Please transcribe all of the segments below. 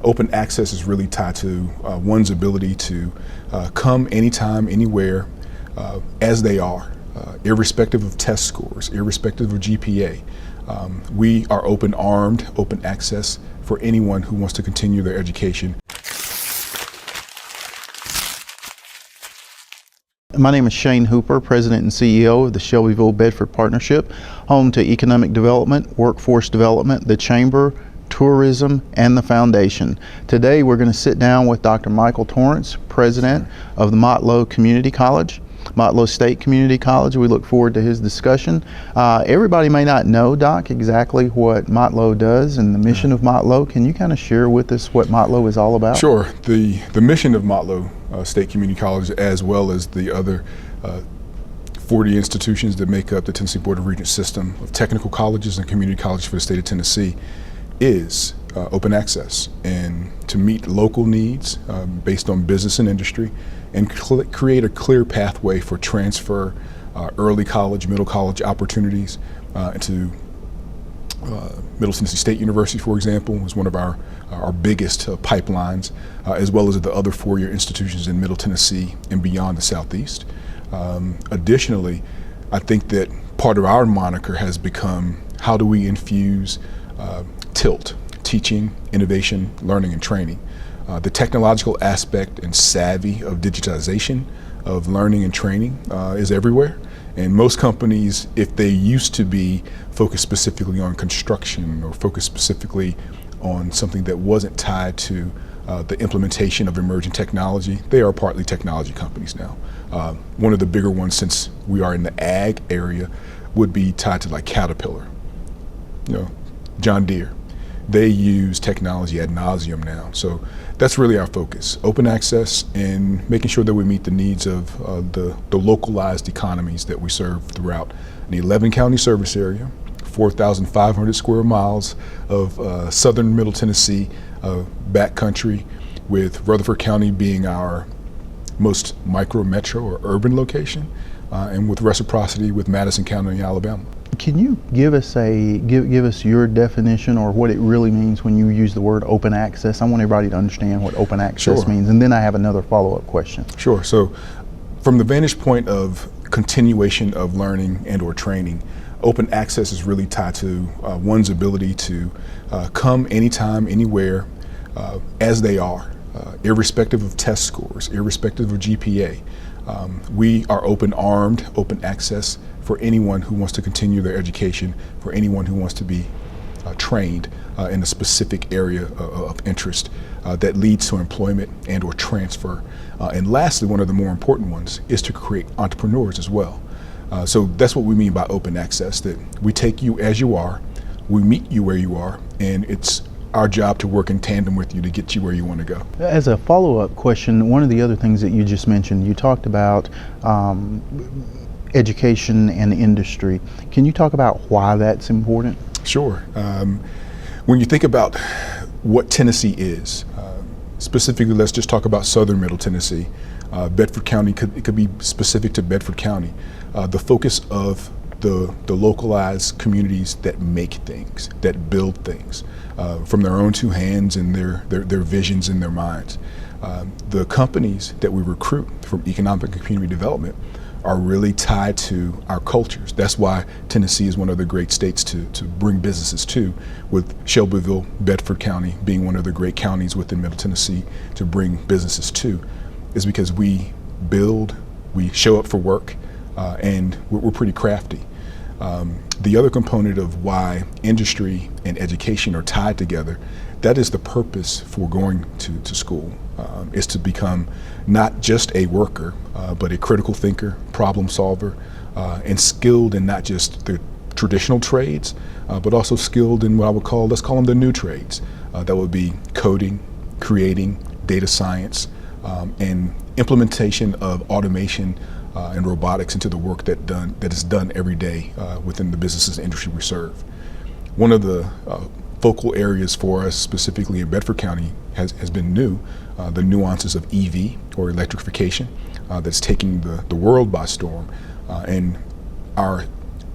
Open access is really tied to one's ability to come anytime, anywhere, as they are, irrespective of test scores, irrespective of GPA. We are open-armed, open access for anyone who wants to continue their education. My name is Shane Hooper, President and CEO of the Shelbyville-Bedford Partnership, home to economic development, workforce development, the Chamber, tourism, and the foundation. Today we're going to sit down with Dr. Michael Torrence, President of the Motlow Community College, Motlow State Community College. We look forward to his discussion. Everybody may not know, Doc, exactly what Motlow does and the mission of Motlow. Can you kind of share with us what Motlow is all about? Sure. The mission of Motlow State Community College, as well as the other 40 institutions that make up the Tennessee Board of Regents system of technical colleges and community colleges for the state of Tennessee, is open access and to meet local needs based on business and industry, and create a clear pathway for transfer, early college, middle college opportunities into Middle Tennessee State University, for example, is one of our biggest pipelines, as well as the other four-year institutions in Middle Tennessee and beyond the Southeast. Additionally, I think that part of our moniker has become, how do we infuse TILT, teaching, innovation, learning, and training. The technological aspect and savvy of digitization of learning and training is everywhere. And most companies, if they used to be focused specifically on construction or focused specifically on something that wasn't tied to the implementation of emerging technology, they are partly technology companies now. One of the bigger ones, since we are in the ag area, would be tied to like Caterpillar, John Deere. They use technology ad nauseum now. So that's really our focus, open access and making sure that we meet the needs of the localized economies that we serve throughout an 11 county service area, 4,500 square miles of southern Middle Tennessee backcountry, with Rutherford County being our most micro metro or urban location, and with reciprocity with Madison County, Alabama. Can you give us your definition or what it really means when you use the word open access? I want everybody to understand what open access means, and then I have another follow-up question. Sure. So from the vantage point of continuation of learning and or training, open access is really tied to one's ability to come anytime, anywhere, as they are, irrespective of test scores, irrespective of GPA. We are open-armed, open access for anyone who wants to continue their education, for anyone who wants to be trained in a specific area of interest that leads to employment and or transfer. And lastly, one of the more important ones is to create entrepreneurs as well. So that's what we mean by open access, that we take you as you are, we meet you where you are, and it's our job to work in tandem with you to get you where you want to go. As a follow-up question, one of the other things that you just mentioned, you talked about education and industry. Can you talk about why that's important? Sure. When you think about what Tennessee is, specifically, let's just talk about southern Middle Tennessee. Bedford County, it could be specific to Bedford County. The focus of the localized communities that make things, that build things from their own two hands and their visions in their minds. The companies that we recruit from economic and community development are really tied to our cultures. That's why Tennessee is one of the great states to bring businesses to, with Shelbyville-Bedford County being one of the great counties within Middle Tennessee to bring businesses to, is because we build, we show up for work, and we're pretty crafty. The other component of why industry and education are tied together, that is the purpose for going to school, is to become not just a worker, but a critical thinker, problem solver, and skilled in not just the traditional trades, but also skilled in what I would call, let's call them the new trades. That would be coding, creating, data science, and implementation of automation and robotics into the work that is done every day within the businesses and industry we serve. One of the focal areas for us, specifically in Bedford County, has been new, the nuances of EV, or electrification, that's taking the world by storm. And our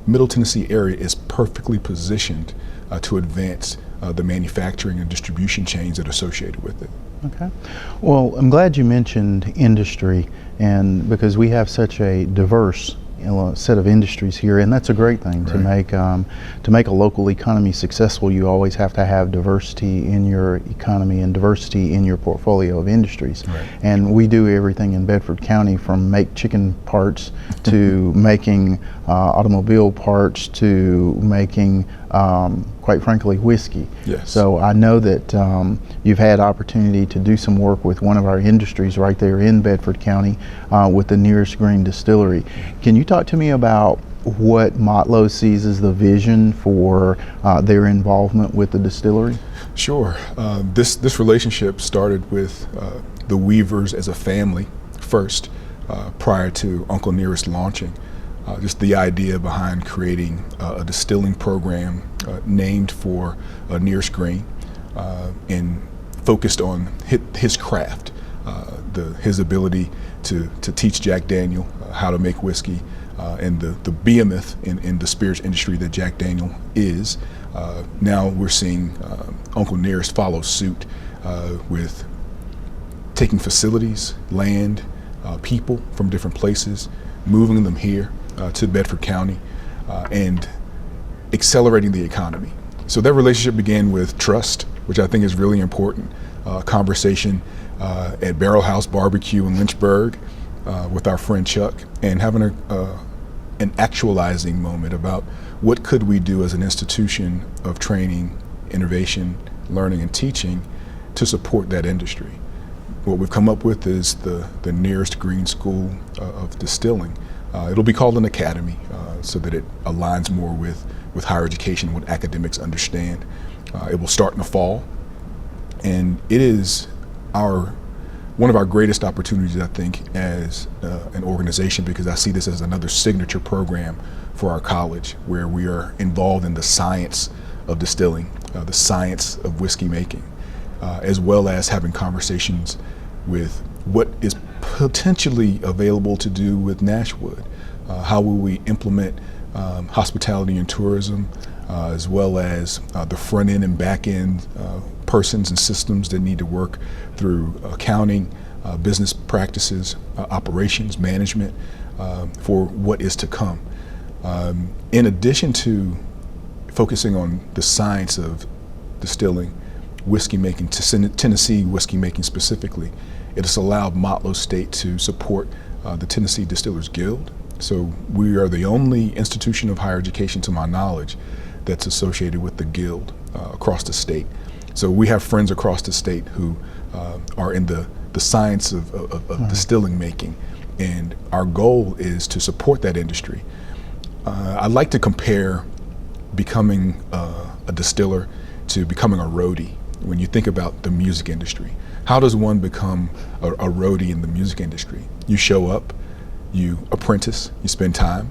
Middle Tennessee area is perfectly positioned to advance the manufacturing and distribution chains that are associated with it. Okay. Well, I'm glad you mentioned industry, and because we have such a diverse set of industries here, and that's a great thing. Right. To make a local economy successful, you always have to have diversity in your economy and diversity in your portfolio of industries. Right. And we do everything in Bedford County, from make chicken parts to making automobile parts to making quite frankly whiskey. Yes. So I know that you've had opportunity to do some work with one of our industries right there in Bedford County with the Nearest Green Distillery. Can you talk to me about what Motlow sees as the vision for their involvement with the distillery? Sure. This relationship started with the Weavers as a family first, prior to Uncle Nearest launching. Just the idea behind creating a distilling program named for Nearest Green and focused on his craft, his ability to teach Jack Daniel how to make whiskey, and the behemoth in the spirits industry that Jack Daniel is. Now we're seeing Uncle Nearest follow suit with taking facilities, land, people from different places, moving them here to Bedford County, and accelerating the economy. So that relationship began with trust, which I think is really important. Conversation at Barrel House Barbecue in Lynchburg with our friend Chuck, and having an actualizing moment about what could we do as an institution of training, innovation, learning, and teaching to support that industry. What we've come up with is the Nearest Green School of Distilling. It'll be called an academy so that it aligns more with higher education, what academics understand. It will start in the fall, and it is one of our greatest opportunities, I think, as an organization, because I see this as another signature program for our college, where we are involved in the science of distilling, the science of whiskey making, as well as having conversations with what is potentially available to do with Nashwood. How will we implement hospitality and tourism, as well as the front end and back end persons and systems that need to work through accounting, business practices, operations, management, for what is to come. In addition to focusing on the science of distilling, whiskey making, Tennessee whiskey making specifically, it has allowed Motlow State to support the Tennessee Distillers Guild. So we are the only institution of higher education, to my knowledge, that's associated with the Guild across the state. So we have friends across the state who are in the science of distilling making, and our goal is to support that industry. I'd like to compare becoming a distiller to becoming a roadie. When you think about the music industry, how does one become a roadie in the music industry? You show up, you apprentice, you spend time.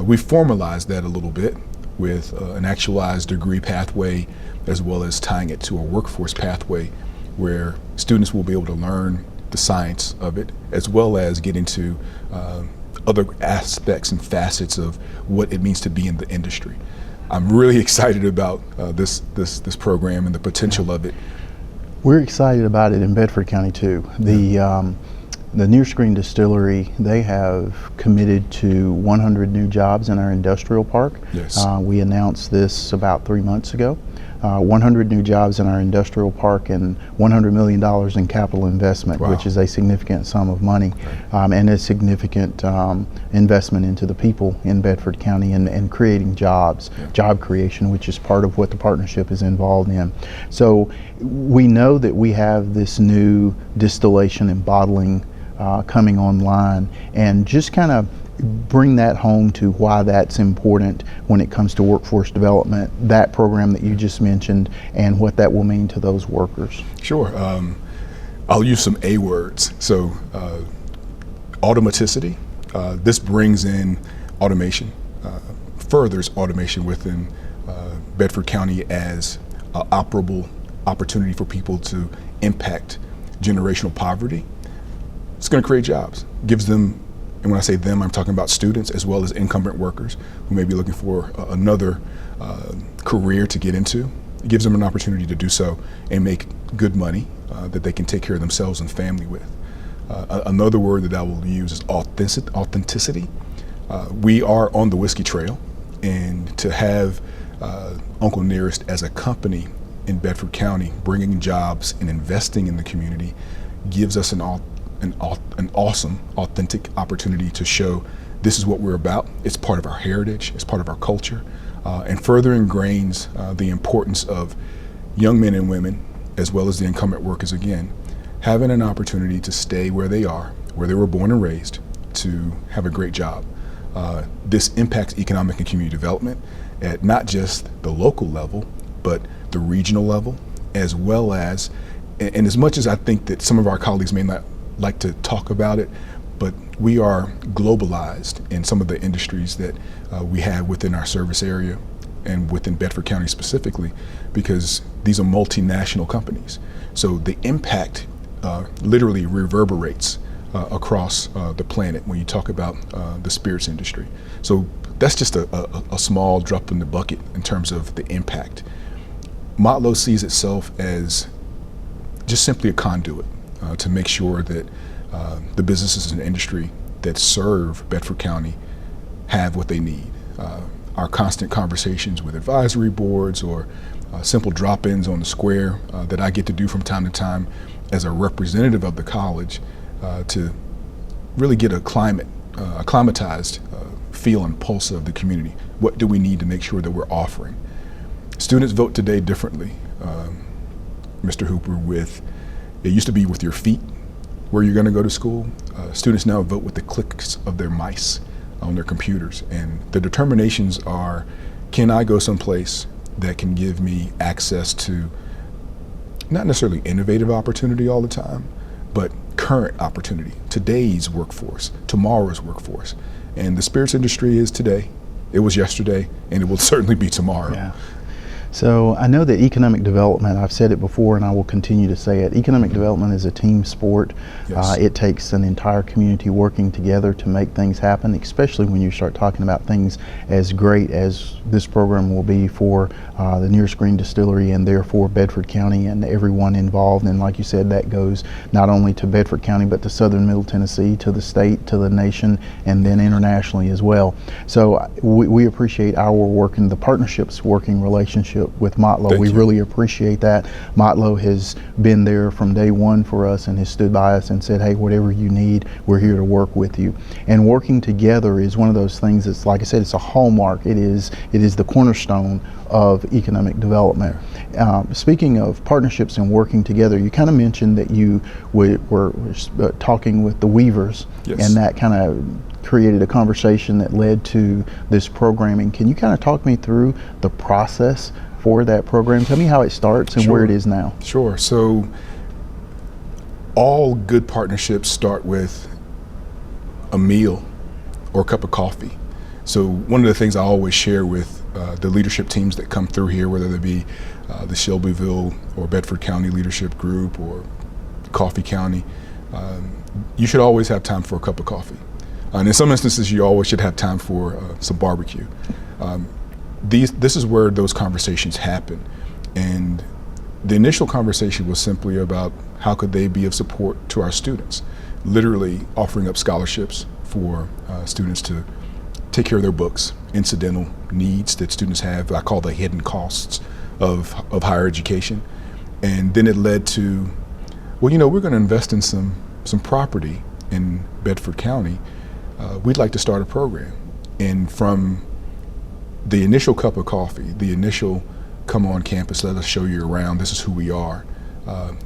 We formalized that a little bit with an actualized degree pathway, as well as tying it to a workforce pathway where students will be able to learn the science of it, as well as get into other aspects and facets of what it means to be in the industry. I'm really excited about this program and the potential of it. We're excited about it in Bedford County too. The Nearest Green Distillery, they have committed to 100 new jobs in our industrial park. Yes. We announced this about 3 months ago. 100 new jobs in our industrial park and $100 million in capital investment, Wow. which is a significant sum of money, and a significant investment into the people in Bedford County and creating jobs, job creation, which is part of what the partnership is involved in. So we know that we have this new distillation and bottling coming online, and just kind of bring that home to why that's important when it comes to workforce development, that program that you just mentioned, and what that will mean to those workers. Sure. I'll use some A words. So automaticity, this brings in automation, furthers automation within Bedford County as an operable opportunity for people to impact generational poverty. It's going to create jobs, gives them, and when I say them, I'm talking about students as well as incumbent workers who may be looking for another career to get into. It gives them an opportunity to do so and make good money that they can take care of themselves and family with. Another word that I will use is authenticity. We are on the whiskey trail, and to have Uncle Nearest as a company in Bedford County bringing jobs and investing in the community gives us an awesome, authentic opportunity to show this is what we're about. It's part of our heritage, it's part of our culture, and further ingrains the importance of young men and women, as well as the incumbent workers, again, having an opportunity to stay where they are, where they were born and raised, to have a great job. This impacts economic and community development at not just the local level, but the regional level, as well as, and as much as I think that some of our colleagues may not like to talk about it, but we are globalized in some of the industries that we have within our service area and within Bedford County specifically, because these are multinational companies. So the impact literally reverberates across the planet when you talk about the spirits industry. So that's just a small drop in the bucket in terms of the impact. Motlow sees itself as just simply a conduit to make sure that the businesses in the industry that serve Bedford County have what they need. Our constant conversations with advisory boards or simple drop-ins on the square that I get to do from time to time as a representative of the college to really get a acclimatized feel and pulse of the community. What do we need to make sure that we're offering? Students vote today differently, Mr. Hooper, it used to be with your feet where you're going to go to school. Students now vote with the clicks of their mice on their computers, and the determinations are, can I go someplace that can give me access to not necessarily innovative opportunity all the time, but current opportunity, today's workforce, tomorrow's workforce. And the spirits industry is today, it was yesterday, and it will certainly be tomorrow. Yeah. So I know that economic development, I've said it before and I will continue to say it, economic development is a team sport. Yes. It takes an entire community working together to make things happen, especially when you start talking about things as great as this program will be for the Nearest Green Distillery and therefore Bedford County and everyone involved. And like you said, that goes not only to Bedford County, but to Southern Middle Tennessee, to the state, to the nation, and then internationally as well. So we appreciate our working, the partnership's working relationship with Motlow. Thank we you. really appreciate that. Motlow has been there from day one for us and has stood by us and said, hey, whatever you need, we're here to work with you. And working together is one of those things that's, like I said, it's a hallmark. It is the cornerstone of economic development. Speaking of partnerships and working together, you kind of mentioned that you were talking with the Weavers. Yes. And that kind of created a conversation that led to this programming. Can you kind of talk me through the process for that program? Tell me how it starts and Sure. where it is now. Sure. So all good partnerships start with a meal or a cup of coffee. So one of the things I always share with the leadership teams that come through here, whether they be the Shelbyville or Bedford County Leadership Group or Coffee County, you should always have time for a cup of coffee. And in some instances, you always should have time for some barbecue. This is where those conversations happen. And the initial conversation was simply about how could they be of support to our students, literally offering up scholarships for students to take care of their books, incidental needs that students have, I call the hidden costs of higher education. And then it led to, well, you know, we're going to invest in some property in Bedford County. We'd like to start a program. And from the initial cup of coffee, the initial come on campus, let us show you around, this is who we are,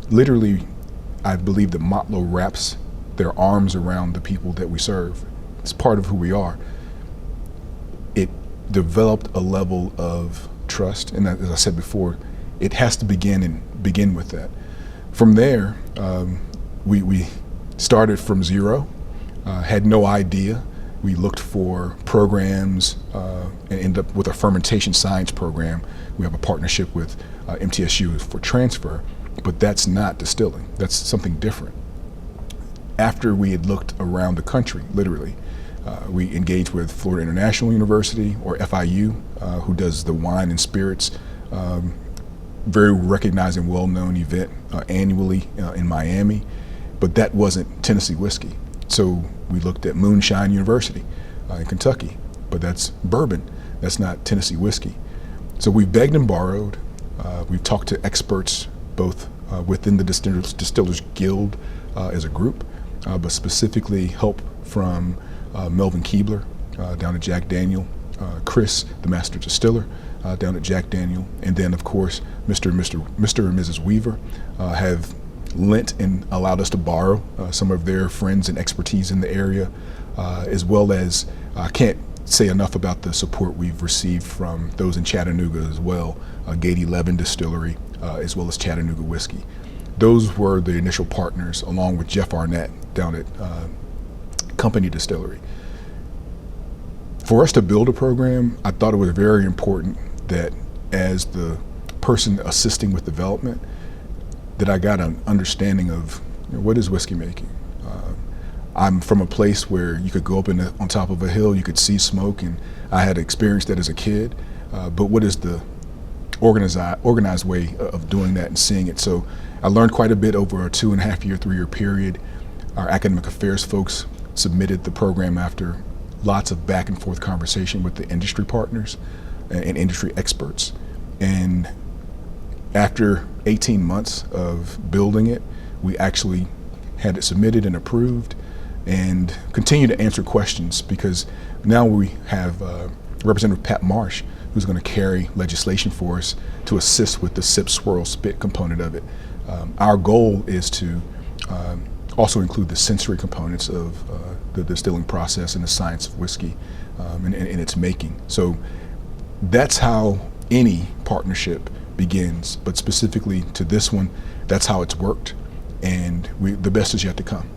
literally, I believe that Motlow wraps their arms around the people that we serve. It's part of who we are. It developed a level of trust, and as I said before, it has to begin with that. From there, we started from zero, had no idea. We looked for programs and ended up with a fermentation science program. We have a partnership with MTSU for transfer, but that's not distilling. That's something different. After we had looked around the country, literally, we engaged with Florida International University, or FIU, who does the wine and spirits very recognized and well-known event annually in Miami, but that wasn't Tennessee whiskey. So we looked at Moonshine University in Kentucky, but that's bourbon. That's not Tennessee whiskey. So we've begged and borrowed. We've talked to experts both within the Distillers Guild as a group, but specifically help from Melvin Keebler down at Jack Daniel, Chris, the master distiller, down at Jack Daniel, and then of course Mr. and Mrs. Weaver have lent and allowed us to borrow some of their friends and expertise in the area, as well as I can't say enough about the support we've received from those in Chattanooga as well, Gate 11 Distillery, as well as Chattanooga Whiskey. Those were the initial partners, along with Jeff Arnett down at Company Distillery. For us to build a program, I thought it was very important that as the person assisting with development, that I got an understanding of what is whiskey making. I'm from a place where you could go up on top of a hill, you could see smoke, and I had experienced that as a kid, but what is the organized way of doing that and seeing it? So I learned quite a bit over a 2.5-year, 3-year period. Our academic affairs folks submitted the program after lots of back and forth conversation with the industry partners and industry experts. And after 18 months of building it, we actually had it submitted and approved and continue to answer questions, because now we have Representative Pat Marsh, who's going to carry legislation for us to assist with the sip, swirl, spit component of it. Our goal is to also include the sensory components of the distilling process and the science of whiskey and its making. So that's how any partnership begins, but specifically to this one, that's how it's worked, and the best is yet to come.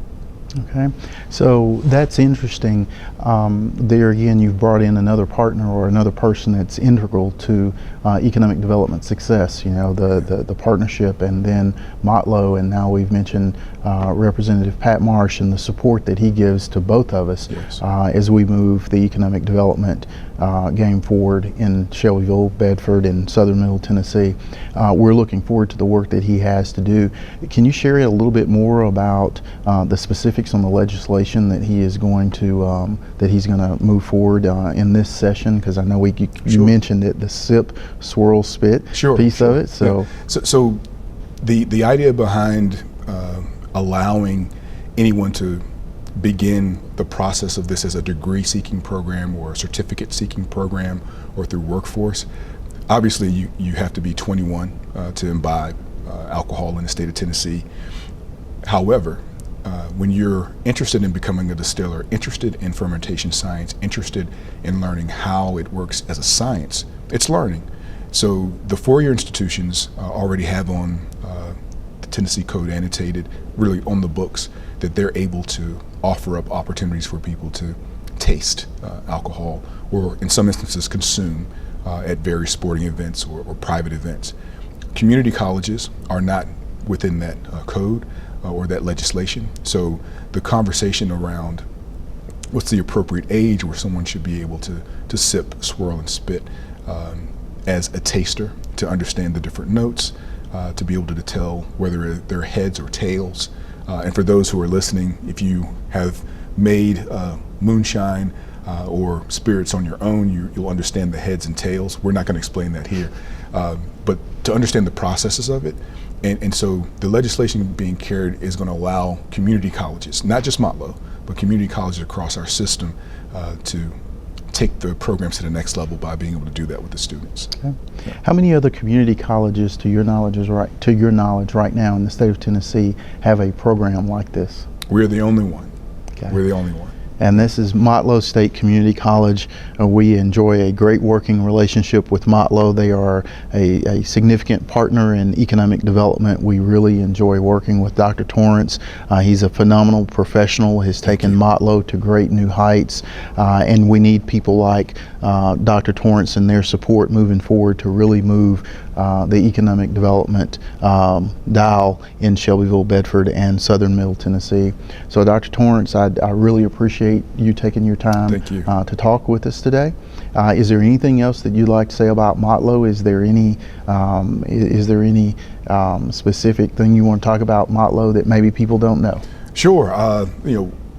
Okay, so that's interesting. There again, you've brought in another partner or another person that's integral to economic development success. You know, the partnership, and then Motlow, and now we've mentioned Representative Pat Marsh and the support that he gives to both of us. Yes. As we move the economic development game forward in Shelbyville-Bedford and southern Middle Tennessee. We're looking forward to the work that he has to do. Can you share a little bit more about the specifics on the legislation that he is going to he's going to move forward in this session? Because I know you Sure. mentioned it, the sip, swirl, spit Sure, piece sure. of it. So, yeah. So the idea behind allowing anyone to begin the process of this as a degree-seeking program or a certificate-seeking program or through workforce, obviously you have to be 21 to imbibe alcohol in the state of Tennessee. However, when you're interested in becoming a distiller, interested in fermentation science, interested in learning how it works as a science, it's learning. So the four-year institutions already have on the Tennessee Code annotated, really on the books, that they're able to offer up opportunities for people to taste alcohol, or in some instances consume at various sporting events or private events. Community colleges are not within that code or that legislation, so the conversation around what's the appropriate age where someone should be able to sip, swirl, and spit as a taster, to understand the different notes, to be able to tell whether they're heads or tails. And for those who are listening, if you have made moonshine or spirits on your own, you'll understand the heads and tails. We're not going to explain that here, but to understand the processes of it. And so the legislation being carried is going to allow community colleges, not just Motlow, but community colleges across our system to take the programs to the next level by being able to do that with the students. okay. How many other community colleges, to your knowledge right now in the state of Tennessee, have a program like this? We're the only one. Okay. We're the only one. And this is Motlow State Community College. We enjoy a great working relationship with Motlow. They are a significant partner in economic development. We really enjoy working with Dr. Torrence. He's a phenomenal professional, has taken Motlow to great new heights, and we need people like Dr. Torrence and their support moving forward to really move the economic development dial in Shelbyville-Bedford and southern Middle Tennessee. So Dr. Torrence, I really appreciate you taking your time Thank you. To talk with us today. Is there anything else that you'd like to say about Motlow? Is there any specific thing you want to talk about Motlow that maybe people don't know? Sure.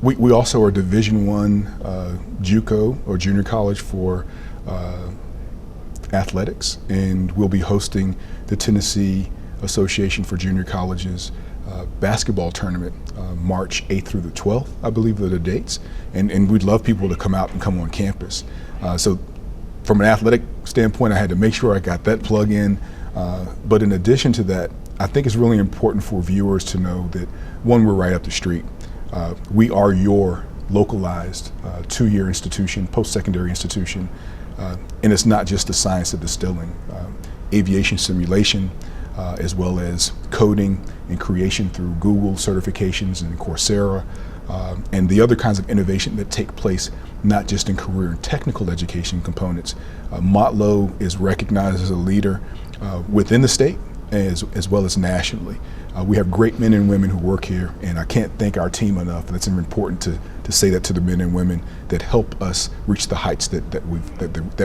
We also are Division I JUCO, or junior college for athletics, and we'll be hosting the Tennessee Association for Junior Colleges basketball tournament March 8th through the 12th, I believe are the dates, and we'd love people to come out and come on campus. So from an athletic standpoint, I had to make sure I got that plug in, but in addition to that, I think it's really important for viewers to know that, one, we're right up the street. We are your localized two-year institution, post-secondary institution, and it's not just the science of distilling. Aviation simulation, as well as coding and creation through Google certifications and Coursera, and the other kinds of innovation that take place not just in career and technical education components. Motlow is recognized as a leader within the state as well as nationally. We have great men and women who work here, and I can't thank our team enough. And it's important to say that to the men and women that help us reach the heights that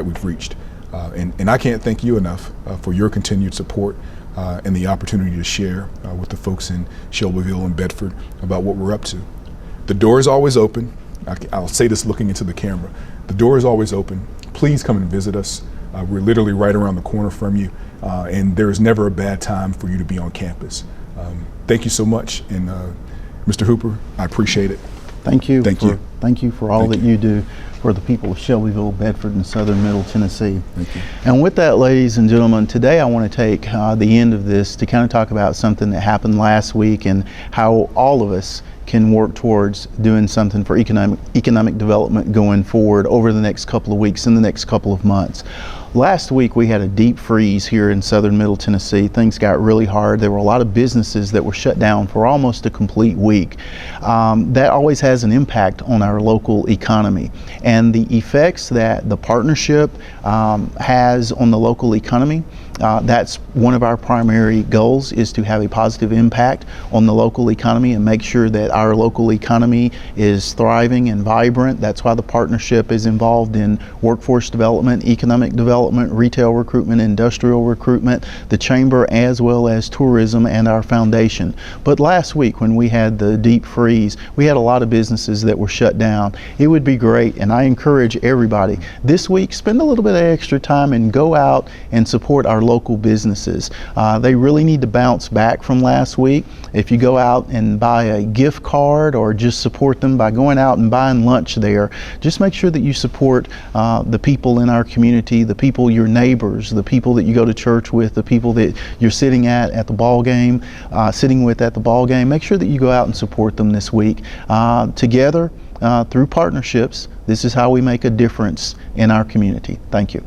we've reached. And I can't thank you enough for your continued support and the opportunity to share with the folks in Shelbyville and Bedford about what we're up to. The door is always open. I'll say this looking into the camera. The door is always open. Please come and visit us. We're literally right around the corner from you, and there is never a bad time for you to be on campus. Thank you so much, and Mr. Hooper, I appreciate it. Thank you. Thank you. Thank you for all that you do for the people of Shelbyville, Bedford, and southern Middle Tennessee. Thank you. And with that, ladies and gentlemen, today I want to take the end of this to kind of talk about something that happened last week and how all of us can work towards doing something for economic development going forward over the next couple of weeks and the next couple of months. Last week we had a deep freeze here in southern Middle Tennessee. Things got really hard. There were a lot of businesses that were shut down for almost a complete week. That always has an impact on our local economy, and the effects that the partnership has on the local economy, that's one of our primary goals, is to have a positive impact on the local economy and make sure that our local economy is thriving and vibrant. That's why the partnership is involved in workforce development, economic development, retail recruitment, industrial recruitment, the chamber, as well as tourism and our foundation. But last week when we had the deep freeze, we had a lot of businesses that were shut down. It would be great, and I encourage everybody this week, spend a little bit of extra time and go out and support our local businesses. They really need to bounce back from last week. If you go out and buy a gift card or just support them by going out and buying lunch there, just make sure that you support the people in our community, the people, your neighbors, the people that you go to church with, the people that you're sitting at the ball game, sitting with at the ball game. Make sure that you go out and support them this week. Together, through partnerships, this is how we make a difference in our community. Thank you.